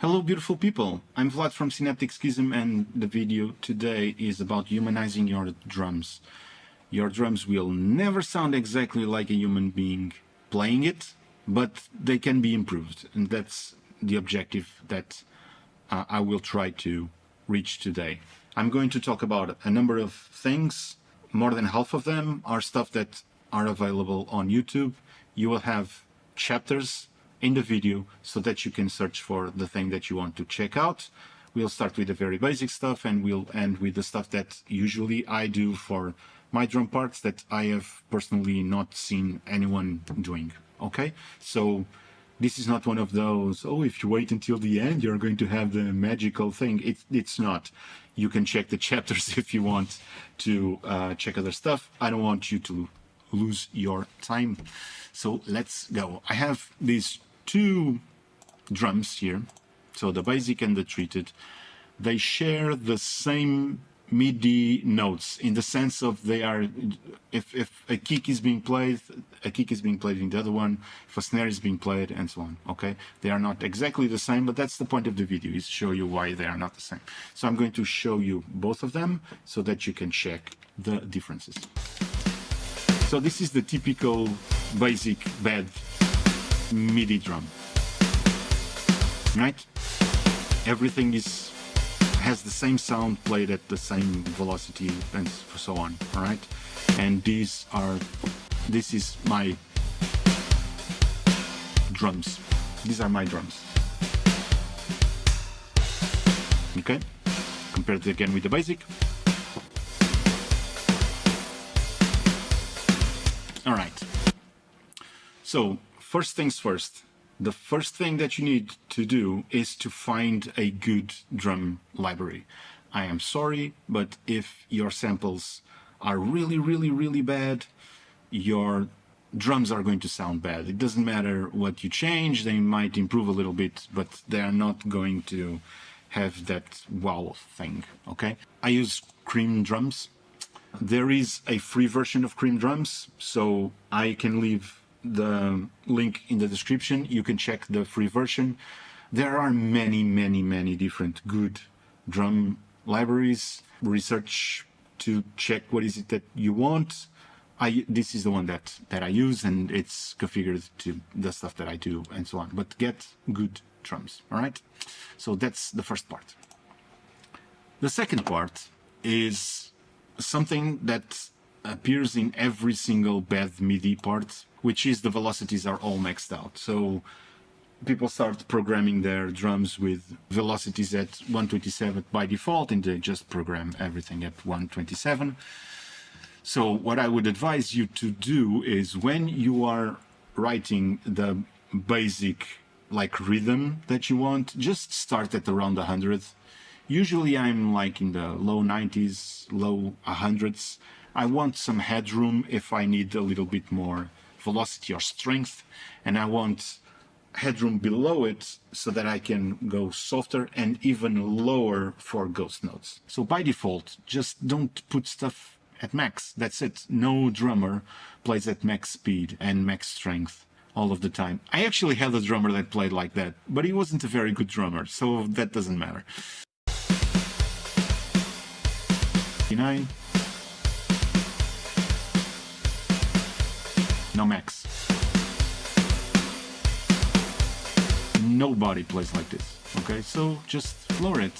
Hello beautiful people, I'm Vlad from Synaptic Schism, and the video today is about humanizing your drums. Your drums will never sound exactly like a human being playing it, but they can be improved, and that's the objective that I will try to reach today. I'm going to talk about a number of things. More than half of them are stuff that are available on YouTube. You will have chapters in the video so that you can search for the thing that you want to check out. We'll start with the very basic stuff and we'll end with the stuff that usually I do for my drum parts that I have personally not seen anyone doing. Okay, so this is not one of those, oh, if you wait until the end you're going to have the magical thing. It's not. You can check the chapters if you want to check other stuff. I don't want you to lose your time, so let's go. I have these two drums here, so the basic and the treated. They share the same MIDI notes in the sense of they are, if a kick is being played, a kick is being played in the other one, if a snare is being played, and so on. Okay, they are not exactly the same, but that's the point of the video, is show you why they are not the same. So I'm going to show you both of them so that you can check the differences. So this is the typical basic bad MIDI drum, right? Everything has the same sound played at the same velocity and so on, all right? And this is my drums. These are my drums. Okay? Compared again with the basic. All right. So first things first. The first thing that you need to do is to find a good drum library. I am sorry, but if your samples are really bad, your drums are going to sound bad. It doesn't matter what you change, they might improve a little bit, but they are not going to have that wow thing, okay? I use Khrim Drums. There is a free version of Khrim Drums, so I can leave the link in the description. You can check the free version. There are many different good drum libraries. Research to check what is it that you want. This is the one that I use, and it's configured to the stuff that I do and so on. But get good drums, all right? So that's the first part. The second part is something that appears in every single bad MIDI part, which is the velocities are all maxed out. So people start programming their drums with velocities at 127 by default, and they just program everything at 127. So what I would advise you to do is, when you are writing the basic like rhythm that you want, just start at around 100. Usually I'm like in the low 90s, low 100s. I want some headroom if I need a little bit more velocity or strength, and I want headroom below it so that I can go softer and even lower for ghost notes. So by default, just don't put stuff at max. That's it. No drummer plays at max speed and max strength all of the time. I actually had a drummer that played like that, but he wasn't a very good drummer, so that doesn't matter. 9. No max. Nobody plays like this, okay? So just lower it.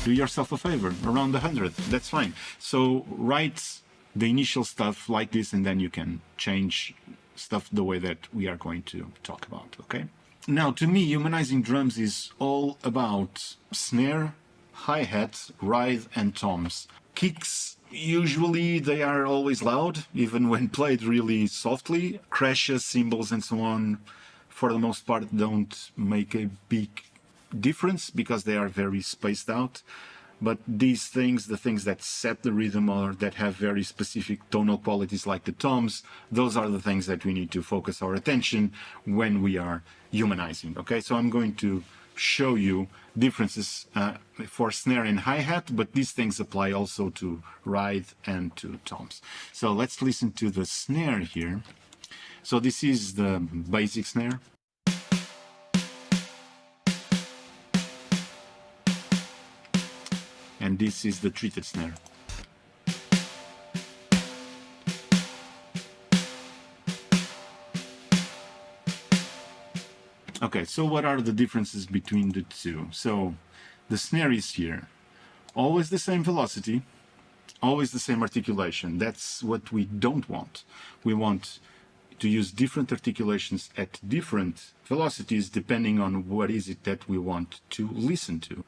Do yourself a favor, around 100, that's fine. So write the initial stuff like this, and then you can change stuff the way that we are going to talk about, okay? Now, to me, humanizing drums is all about snare, hi-hat, ride, and toms. Kicks, usually they are always loud, even when played really softly. Crashes, cymbals, and so on, for the most part, don't make a big difference because they are very spaced out. But these things, the things that set the rhythm or that have very specific tonal qualities like the toms, those are the things that we need to focus our attention when we are humanizing, okay? So I'm going to show you differences for snare and hi-hat, but these things apply also to ride and to toms. So let's listen to the snare here. So this is the basic snare. and this is the treated snare. Okay, so what are the differences between the two? So the snare is here. Always the same velocity, always the same articulation. That's what we don't want. We want to use different articulations at different velocities depending on what is it that we want to listen to.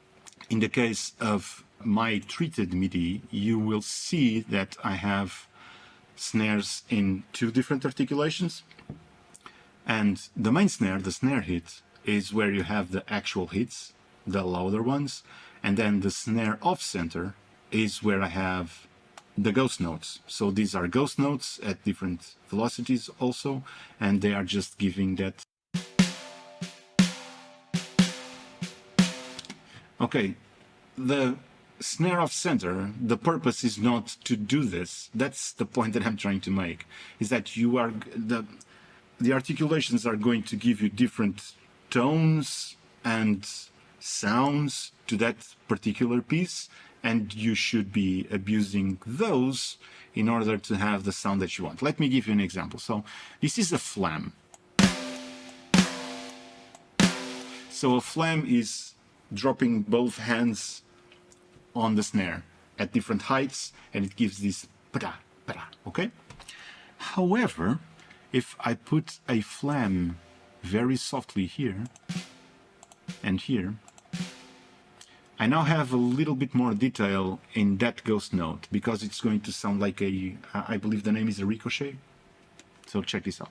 In the case of my treated MIDI, you will see that I have snares in two different articulations. And the main snare, the snare hit, is where you have the actual hits, the louder ones. And then the snare off center is where I have the ghost notes. So these are ghost notes at different velocities also, and they are just giving that. Okay, the snare off center, the purpose is not to do this. That's the point that I'm trying to make, is that you are the articulations are going to give you different tones and sounds to that particular piece, and you should be abusing those in order to have the sound that you want. Let me give you an example. So this is a flam. So a flam is dropping both hands on the snare at different heights, and it gives this pada, pada, okay? However, if I put a flam very softly here and here, I now have a little bit more detail in that ghost note because it's going to sound like a, I believe the name is a ricochet. So check this out.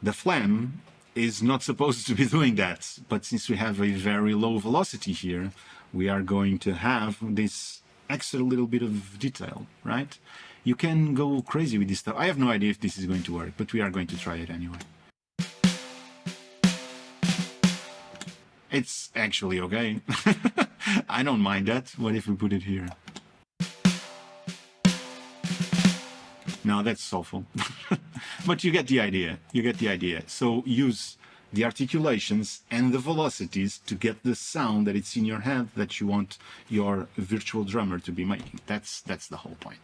The flam is not supposed to be doing that, but since we have a very low velocity here, we are going to have this extra little bit of detail, right? You can go crazy with this stuff. I have no idea if this is going to work, but we are going to try it anyway. It's actually okay. I don't mind that. What if we put it here? No, that's awful. But you get the idea. You get the idea. So use the articulations and the velocities to get the sound that it's in your head that you want your virtual drummer to be making. That's the whole point.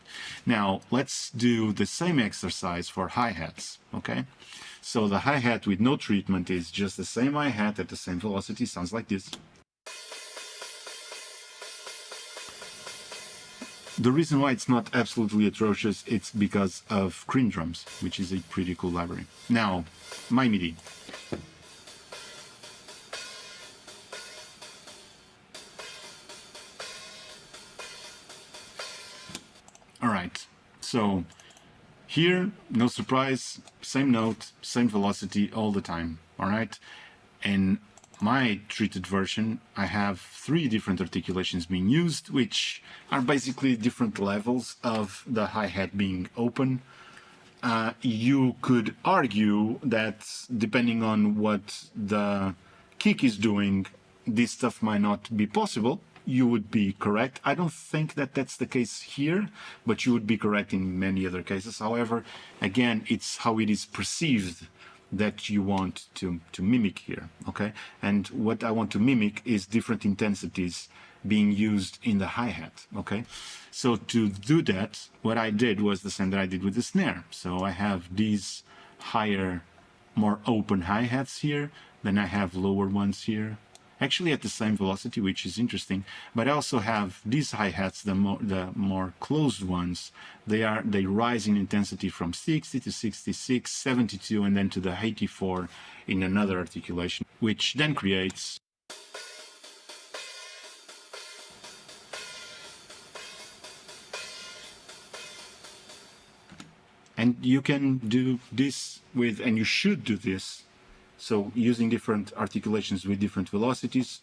Now, let's do the same exercise for hi-hats, okay? So the hi-hat with no treatment is just the same hi-hat at the same velocity, sounds like this. The reason why it's not absolutely atrocious, it's because of Khrim Drums, which is a pretty cool library. Now, my MIDI. All right, so here, no surprise, same note, same velocity all the time, all right? In my treated version, I have 3 different articulations being used, which are basically different levels of the hi-hat being open. You could argue that depending on what the kick is doing, this stuff might not be possible. You would be correct. I don't think that that's the case here, but you would be correct in many other cases. However, again, it's how it is perceived that you want to mimic here, okay? And what I want to mimic is different intensities being used in the hi-hat, okay? So to do that, what I did was the same that I did with the snare. So I have these higher, more open hi-hats here, then I have lower ones here, actually at the same velocity, which is interesting. But I also have these hi-hats, the more closed ones. They rise in intensity from 60 to 66, 72, and then to the 84 in another articulation, which then creates and you can do this with, and you should do this. So using different articulations with different velocities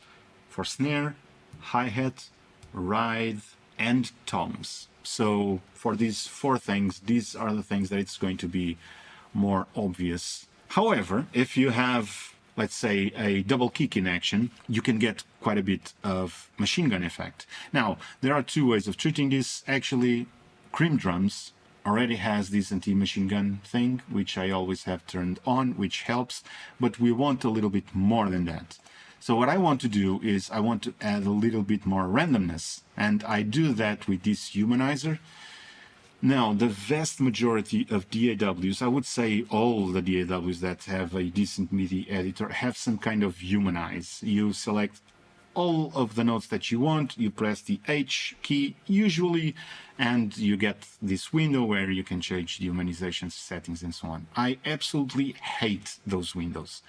for snare, hi-hat, ride, and toms. So for these 4 things, these are the things that it's going to be more obvious. However, if you have, let's say, a double kick in action, you can get quite a bit of machine gun effect. Now, there are 2 ways of treating this. Actually, Khrim Drums already has this anti-machine gun thing, which I always have turned on, which helps, but we want a little bit more than that. So what I want to do is I want to add a little bit more randomness, and I do that with this humanizer. Now, the vast majority of DAWs, I would say all the DAWs that have a decent MIDI editor have some kind of humanize. You select all of the notes that you want, you press the H key usually, and you get this window where you can change the humanization settings and so on. I absolutely hate those windows.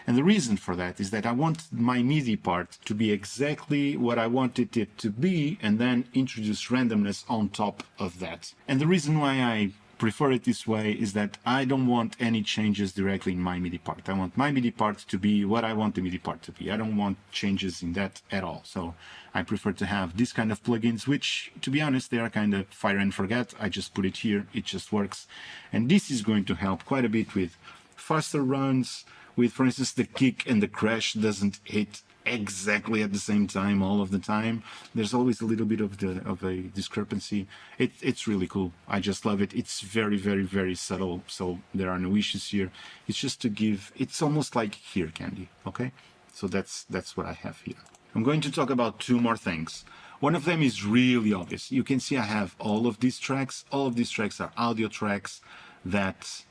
And the reason for that is that I want my MIDI part to be exactly what I wanted it to be, and then introduce randomness on top of that. And the reason why I prefer it this way is that I don't want any changes directly in my MIDI part. I want my MIDI part to be what I want the MIDI part to be. I don't want changes in that at all. So I prefer to have this kind of plugins, which, to be honest, they are kind of fire and forget. I just put it here, it just works. And this is going to help quite a bit with faster runs, with, for instance, the kick and the crash doesn't hit exactly at the same time all of the time. There's always a little bit of a discrepancy. It's really cool. I just love it. It's very, very, very subtle, so there are no issues here. It's just to give, it's almost like ear candy. Okay, so that's what I have here. I'm going to talk about two more things. One of them is really obvious. You can see I have all of these tracks. All of these tracks are audio tracks that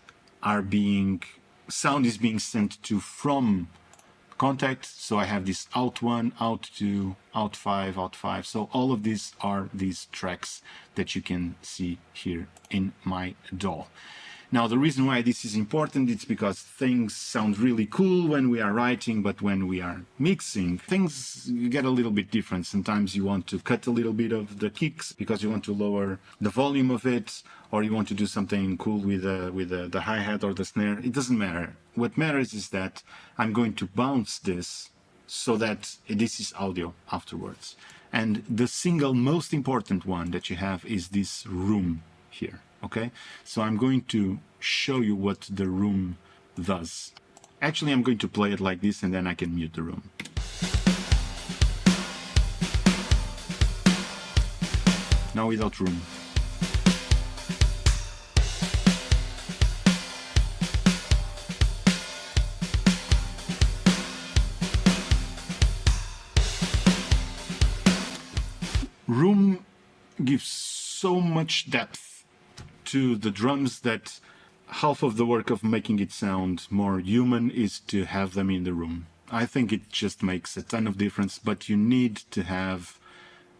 are sound is being sent to from Contact. So I have this out 1, out 2, out 5, out 5. So all of these are these tracks that you can see here in my DAW. Now, the reason why this is important is because things sound really cool when we are writing, but when we are mixing, things get a little bit different. Sometimes you want to cut a little bit of the kicks because you want to lower the volume of it, or you want to do something cool with the hi-hat or the snare. It doesn't matter. What matters is that I'm going to bounce this so that this is audio afterwards. And the single most important one that you have is this room here. Okay, so I'm going to show you what the room does. Actually, I'm going to play it like this and then I can mute the room. Now without room. Room gives so much depth to the drums that half of the work of making it sound more human is to have them in the room. I think it just makes a ton of difference, but you need to have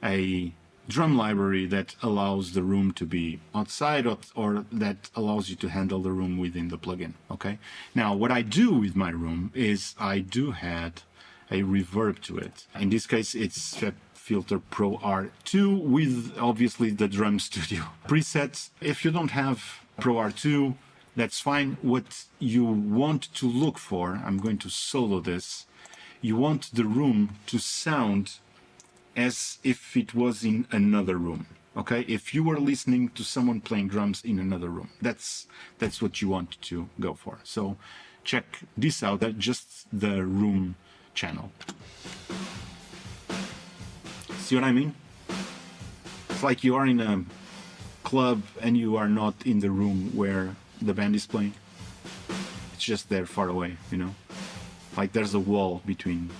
a drum library that allows the room to be outside or that allows you to handle the room within the plugin. Okay. Now, what I do with my room is I do add a reverb to it. In this case, it's Filter Pro R2 with obviously the Drum Studio presets. If you don't have Pro R2, that's fine. What you want to look for, I'm going to solo this, you want the room to sound as if it was in another room. Okay, if you were listening to someone playing drums in another room, that's what you want to go for. So check this out, that's just the room channel. See what I mean? It's like you are in a club and you are not in the room where the band is playing. It's just there far away, you know? Like there's a wall between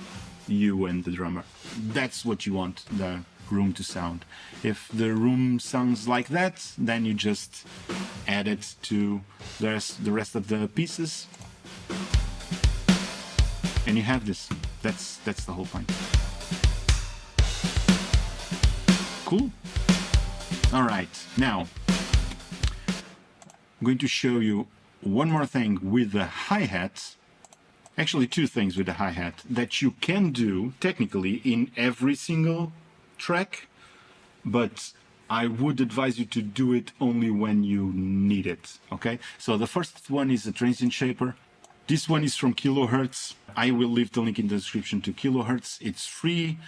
you and the drummer. That's what you want the room to sound. If the room sounds like that, then you just add it to the rest of the pieces. And you have this. That's the whole point. Cool. All right, now I'm going to show you one more thing with the hi-hat. Actually, two things with the hi-hat that you can do technically in every single track, but I would advise you to do it only when you need it. Okay, so the first one is a transient shaper. This one is from Kilohertz. I will leave the link in the description to Kilohertz. It's free.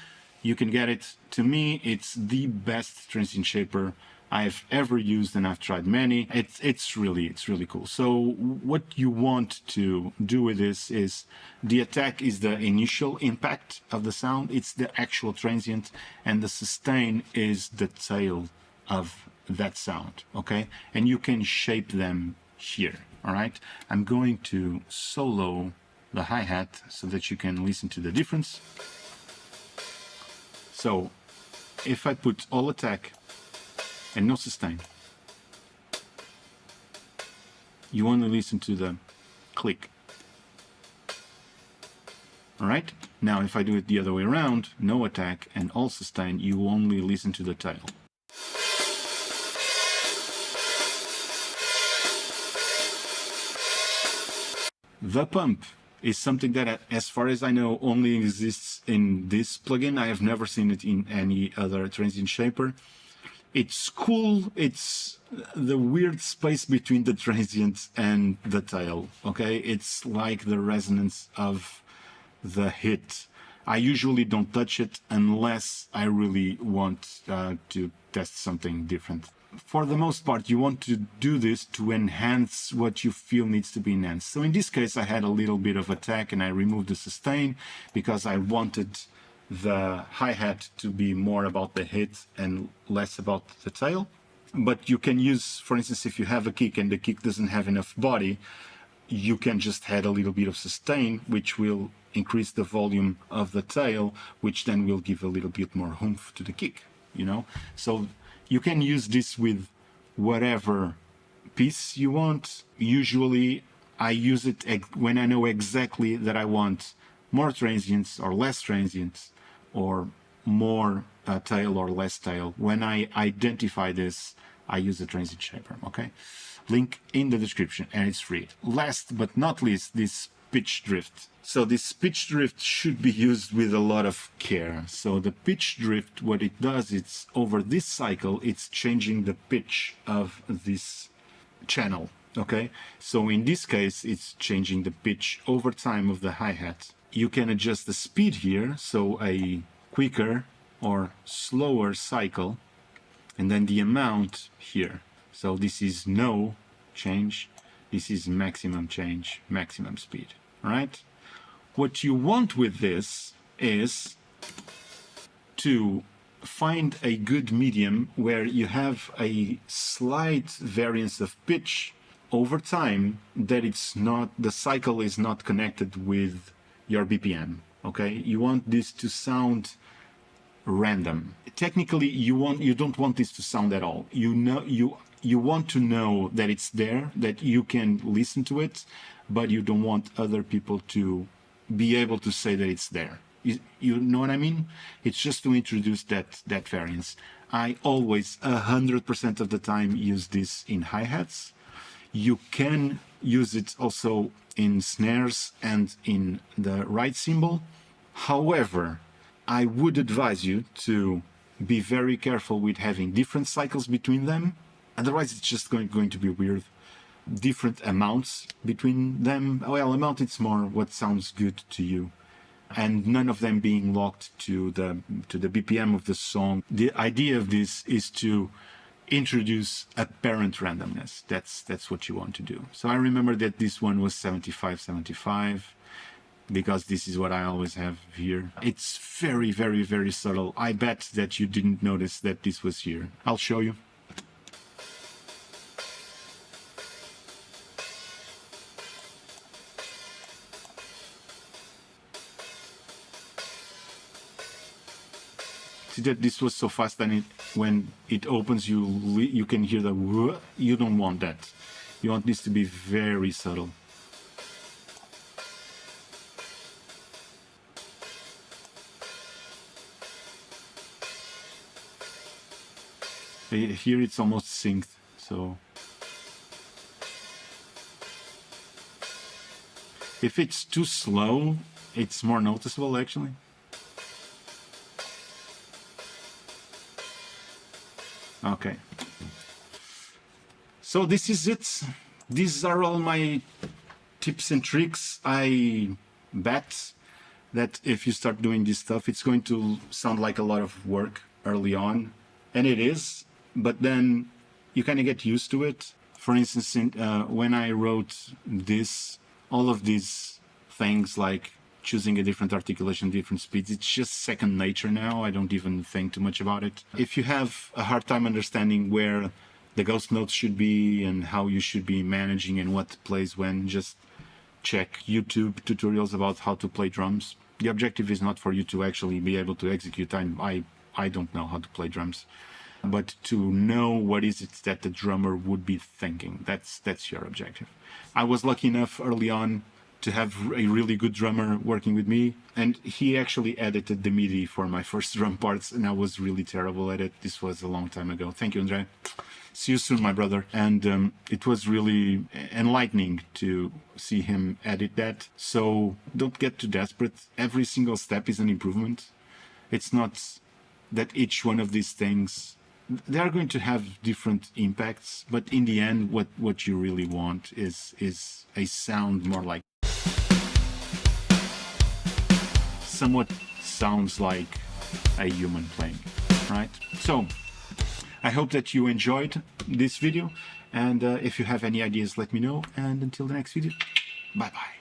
You can get it. To me, it's the best transient shaper I've ever used, and I've tried many. It's really cool. So what you want to do with this is the attack is the initial impact of the sound. It's the actual transient, and the sustain is the tail of that sound, okay? And you can shape them here, all right? I'm going to solo the hi-hat so that you can listen to the difference. So if I put all attack and no sustain, you only listen to the click. All right, now if I do it the other way around, no attack and all sustain, you only listen to the tail. The pump is something that, as far as I know, only exists in this plugin. I have never seen it in any other transient shaper. It's cool. It's the weird space between the transient and the tail, okay? It's like the resonance of the hit. I usually don't touch it unless I really want to test something different. For the most part, you want to do this to enhance what you feel needs to be enhanced. So in this case, I had a little bit of attack and I removed the sustain because I wanted the hi-hat to be more about the hit and less about the tail. But you can use, for instance, if you have a kick and the kick doesn't have enough body, you can just add a little bit of sustain, which will increase the volume of the tail, which then will give a little bit more oomph to the kick, you know? So you can use this with whatever piece you want. Usually I use it when I know exactly that I want more transients or less transients, or more tail or less tail. When I identify this, I use the transient shaper, okay? Link in the description, and it's free. Last but not least, this pitch drift. So this pitch drift should be used with a lot of care. So the pitch drift, what it does, it's over this cycle, it's changing the pitch of this channel, okay? So in this case, it's changing the pitch over time of the hi-hat. You can adjust the speed here, so a quicker or slower cycle, and then the amount here. So this is no change, this is maximum change, maximum speed, all right? What you want with this is to find a good medium where you have a slight variance of pitch over time, that it's not, the cycle is not connected with your BPM, okay? You want this to sound random. Technically, you don't want this to sound at all. You want to know that it's there, that you can listen to it, but you don't want other people to be able to say that it's there. You know what I mean? It's just to introduce that variance. I always, 100% of the time, use this in hi-hats. You can use it also in snares and in the right cymbal. However, I would advise you to be very careful with having different cycles between them. Otherwise, it's just going to be weird. Different amounts between them. Well, amount, it's more what sounds good to you. And none of them being locked to the BPM of the song. The idea of this is to introduce apparent randomness. That's what you want to do. So I remember that this one was 75-75, because this is what I always have here. It's very, very, very subtle. I bet that you didn't notice that this was here. I'll show you. See that this was so fast, and when it opens, you can hear the whoa. You don't want that. You want this to be very subtle. Here it's almost synced, so if it's too slow, it's more noticeable actually. Okay, so this is it. These are all my tips and tricks. I bet that if you start doing this stuff, it's going to sound like a lot of work early on, and it is, but then you kind of get used to it. For instance, when I wrote this, all of these things like choosing a different articulation, different speeds. It's just second nature now. I don't even think too much about it. If you have a hard time understanding where the ghost notes should be and how you should be managing and what plays when, just check YouTube tutorials about how to play drums. The objective is not for you to actually be able to execute. I don't know how to play drums, but to know what is it that the drummer would be thinking. That's your objective. I was lucky enough early on to have a really good drummer working with me, and he actually edited the MIDI for my first drum parts, and I was really terrible at it. This was a long time ago. Thank you, Andre. See you soon, my brother. And it was really enlightening to see him edit that. So don't get too desperate. Every single step is an improvement. It's not that each one of these things, they are going to have different impacts, but in the end, what you really want is a sound more like, somewhat sounds like a human playing, right? So I hope that you enjoyed this video, and if you have any ideas, let me know, and until the next video, bye bye.